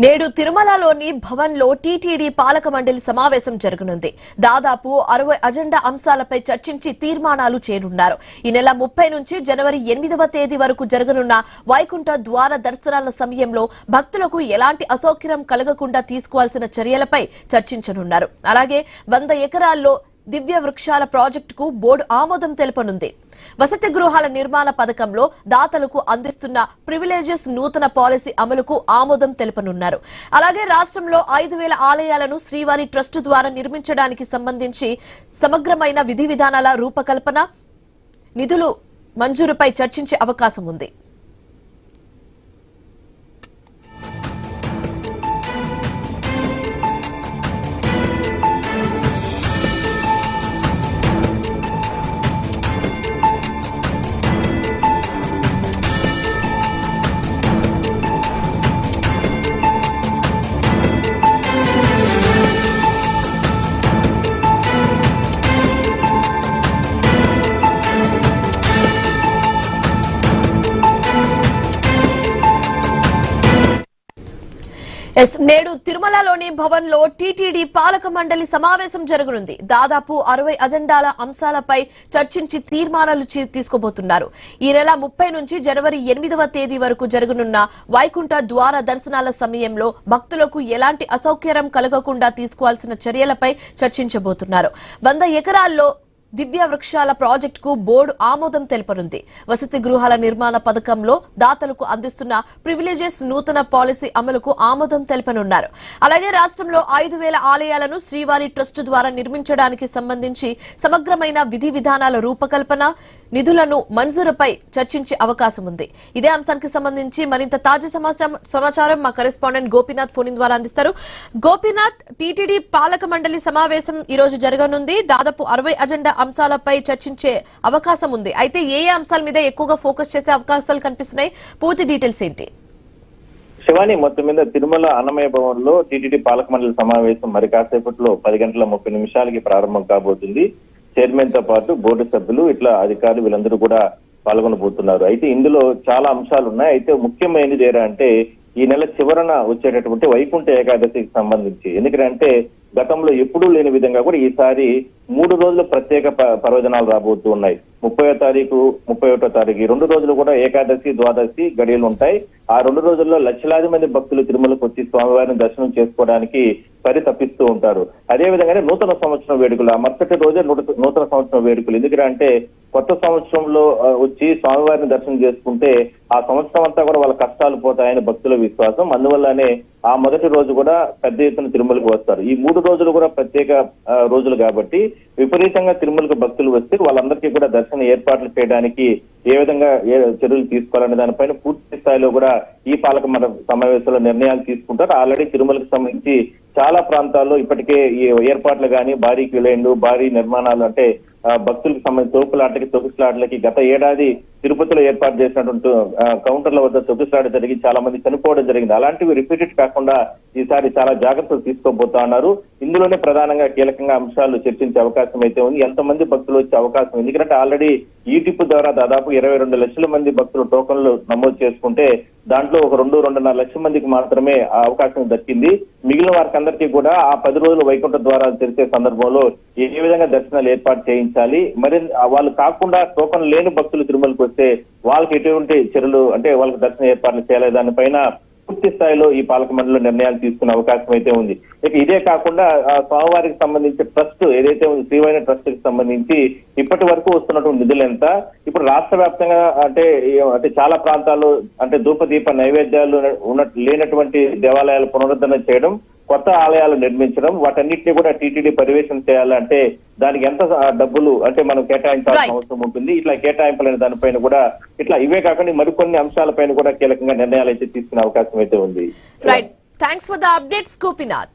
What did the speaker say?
నేడు తిరుమలలోని భవన్లో టీటీడీ పాలక మండలి సమావేశం జరగనుంది. దాదాపు 60 అజెండా అంశాలపై చర్చించి తీర్మానాలు చేయనున్నారు. ఈ నెల 30 నుంచి జనవరి 8వ తేదీ వరకు జరగనున్న వైకుంఠ ద్వార దర్శనాల సమయంలో భక్తులకు ఎలాంటి అసౌకర్యం కలగకుండా తీసుకోవాల్సిన చర్యలపై చర్చించనున్నారు. అలాగే 100 ఎకరాల్లో దివ్య వృక్షాల ప్రాజెక్టుకు బోర్డు ఆమోదం తెలపనుంది. వసతి గృహాల నిర్మాణ పథకంలో దాతలకు అందిస్తున్న ప్రివిలేజెస్ నూతన పాలసీ అమలుకు ఆమోదం తెలపనున్నారు. అలాగే రాష్ట్రంలో 5000 ఆలయాలను శ్రీవారి ట్రస్ట్ ద్వారా నిర్మించడానికి సంబంధించి సమగ్రమైన విధి విధానాల రూపకల్పన, నిధులు మంజూరుపై చర్చించే అవకాశం ఉంది. నేడు తిరుమలలోని భవన్లో టీటీడీ పాలక మండలి సమావేశం జరగనుంది. దాదాపు 60 అజెండాల అంశాలపై చర్చించి తీర్మానాలు తీసుకోబోతున్నారు. ఈ నెల 30 నుంచి జనవరి 8వ తేదీ వరకు జరగనున్న వైకుంఠ ద్వార దర్శనాల సమయంలో భక్తులకు ఎలాంటి అసౌకర్యం కలగకుండా తీసుకోవాల్సిన చర్యలపై చర్చించబోతున్నారు. 100 ఎకరాల్లో దివ్య వృక్షాల ప్రాజెక్టుకు బోర్డు ఆమోదం తెలపనుంది. వసతి గృహాల నిర్మాణ పథకంలో దాతలకు అందిస్తున్న ప్రివిలేజెస్ నూతన పాలసీ అమలుకు ఆమోదం తెలపనున్నారు. అలాగే రాష్ట్రంలో 5000 ఆలయాలను శ్రీవారి ట్రస్ట్ ద్వారా నిర్మించడానికి సంబంధించి సమగ్రమైన విధి విధానాల రూపకల్పన, నిధులను మంజూరుపై చర్చించే అవకాశం ఉంది. ఇదే అంశానికి సంబంధించి మరింత తాజా సమాచారం మా కరెస్పాండెంట్ గోపీనాథ్ ఫోన్ ద్వారా అందిస్తారు. గోపీనాథ్, టీటీడీ పాలక మండలి సమావేశం ఈ రోజు జరగనుంది. దాదాపు 60 అజెండా అంశాలపై చర్చించే అవకాశం ఉంది. అయితే ఏ అంశాల మీద ఎక్కువగా ఫోకస్ చేసే అవకాశాలు కనిపిస్తున్నాయి? పూర్తి డీటెయిల్స్ ఏంటి? శివాని, మొత్తం మీద తిరుమల అన్నమయ్య భవన్ లో టీటీడీ పాలక మండలి సమావేశం మరి కాసేపట్లో 10:30 ప్రారంభం కాబోతుంది. చైర్మన్ తో పాటు బోర్డు సభ్యులు, ఇట్లా అధికారులు వీళ్ళందరూ కూడా పాల్గొనబోతున్నారు. అయితే ఇందులో చాలా అంశాలు ఉన్నాయి. అయితే ముఖ్యమైనది ఏంటంటే ఈ నెల చివరన వచ్చేటటువంటి వైకుంఠ ఏకాదశికి సంబంధించి. ఎందుకంటే గతంలో ఎప్పుడూ లేని విధంగా కూడా ఈసారి 3 రోజులు ప్రత్యేక పర్వదినాలు రాబోతూ ఉన్నాయి. 30వ తారీఖు, 31వ తారీఖు, ఈ 2 రోజులు కూడా ఏకాదశి, ద్వాదశి గడియలు ఉంటాయి. ఆ 2 రోజుల్లో లక్షలాది మంది భక్తులు తిరుమలకు వచ్చి స్వామివారిని దర్శనం చేసుకోవడానికి పరితపిస్తూ ఉంటారు. అదే విధంగానే నూతన సంవత్సరం వేడుకలు, ఆ మరుసటి రోజే నూతన సంవత్సరం వేడుకలు. ఎందుకంటే కొత్త సంవత్సరంలో వచ్చి స్వామివారిని దర్శనం చేసుకుంటే ఆ సంవత్సరం అంతా కూడా వాళ్ళ కష్టాలు పోతాయని భక్తుల విశ్వాసం. అందువల్లనే ఆ మొదటి రోజు కూడా పెద్ద ఎత్తున తిరుమలకు వస్తారు. ఈ 3 రోజులు కూడా ప్రత్యేక రోజులు కాబట్టి విపరీతంగా తిరుమలకు భక్తులు వస్తే వాళ్ళందరికీ కూడా దర్శన ఏర్పాట్లు చేయడానికి ఏ విధంగా చర్యలు తీసుకోవాలనే దానిపైన పూర్తి స్థాయిలో కూడా ఈ పాలక మండలి సమావేశంలో నిర్ణయాలు తీసుకుంటారు. ఆల్రెడీ తిరుమలకు సంబంధించి చాలా ప్రాంతాల్లో ఇప్పటికే ఈ ఏర్పాట్లు కానీ, భారీ క్యూలైన్లు, భారీ నిర్మాణాలు, అంటే భక్తులకు సంబంధించి తొక్కిసలాటలకి గత ఏడాది తిరుపతిలో ఏర్పాటు చేసినటువంటి కౌంటర్ల వద్ద తొక్కిసలాట జరిగి చాలా మంది చనిపోవడం జరిగింది. అలాంటివి రిపీటెడ్ కాకుండా ఈసారి చాలా జాగ్రత్తలు తీసుకోబోతా ఉన్నారు. ఇందులోనే ప్రధానంగా కీలకంగా అంశాలు చర్చించే అవకాశం అయితే ఉంది. ఎంతమంది భక్తులు వచ్చే అవకాశం, ఎందుకంటే ఆల్రెడీ ఈ టిప్ ద్వారా దాదాపు 22 లక్షల మంది భక్తులు టోకన్లు నమోదు చేసుకుంటే దాంట్లో ఒక 2-2.5 లక్షల మందికి మాత్రమే ఆ అవకాశం దక్కింది. మిగిలిన వారికి అందరికీ కూడా ఆ 10 రోజులు వైకుంఠ ద్వారాలు తెరిచే సందర్భంలో ఏ విధంగా దర్శనాలు ఏర్పాటు చేయించాలి, మరి వాళ్ళు కాకుండా టోకన్ లేని భక్తులు తిరుమలకు వస్తే వాళ్ళకి ఎటువంటి చర్యలు, అంటే వాళ్ళకి దర్శన ఏర్పాట్లు చేయాలి, దానిపైన పూర్తి స్థాయిలో ఈ పాలక మండలిలో నిర్ణయాలు తీసుకునే అవకాశం అయితే ఉంది. ఇక ఇదే కాకుండా స్వామివారికి సంబంధించి ట్రస్ట్ ఏదైతే ఉంది, శ్రీవారి ట్రస్ట్ కి సంబంధించి ఇప్పటి వరకు వస్తున్నటువంటి నిధులు ఎంత, ఇప్పుడు రాష్ట్ర వ్యాప్తంగా అంటే చాలా ప్రాంతాల్లో అంటే ధూపదీప నైవేద్యాలు లేనటువంటి దేవాలయాలు పునరుద్ధరణ చేయడం, కొత్త ఆలయాలు నిర్మించడం, వాటన్నిటిని కూడా టీటీడీ పర్యవేక్షణ చేయాలంటే దానికి ఎంత డబ్బులు అంటే మనం కేటాయించాల్సిన అవసరం ఉంటుంది. ఇట్లా కేటాయింపులైన దానిపైన కూడా ఇట్లా ఇవే కాకుండా మరికొన్ని అంశాలపైన కూడా కీలకంగా నిర్ణయాలు అయితే తీసుకునే అవకాశం అయితే ఉంది. Right, thanks for the updates Gopinath.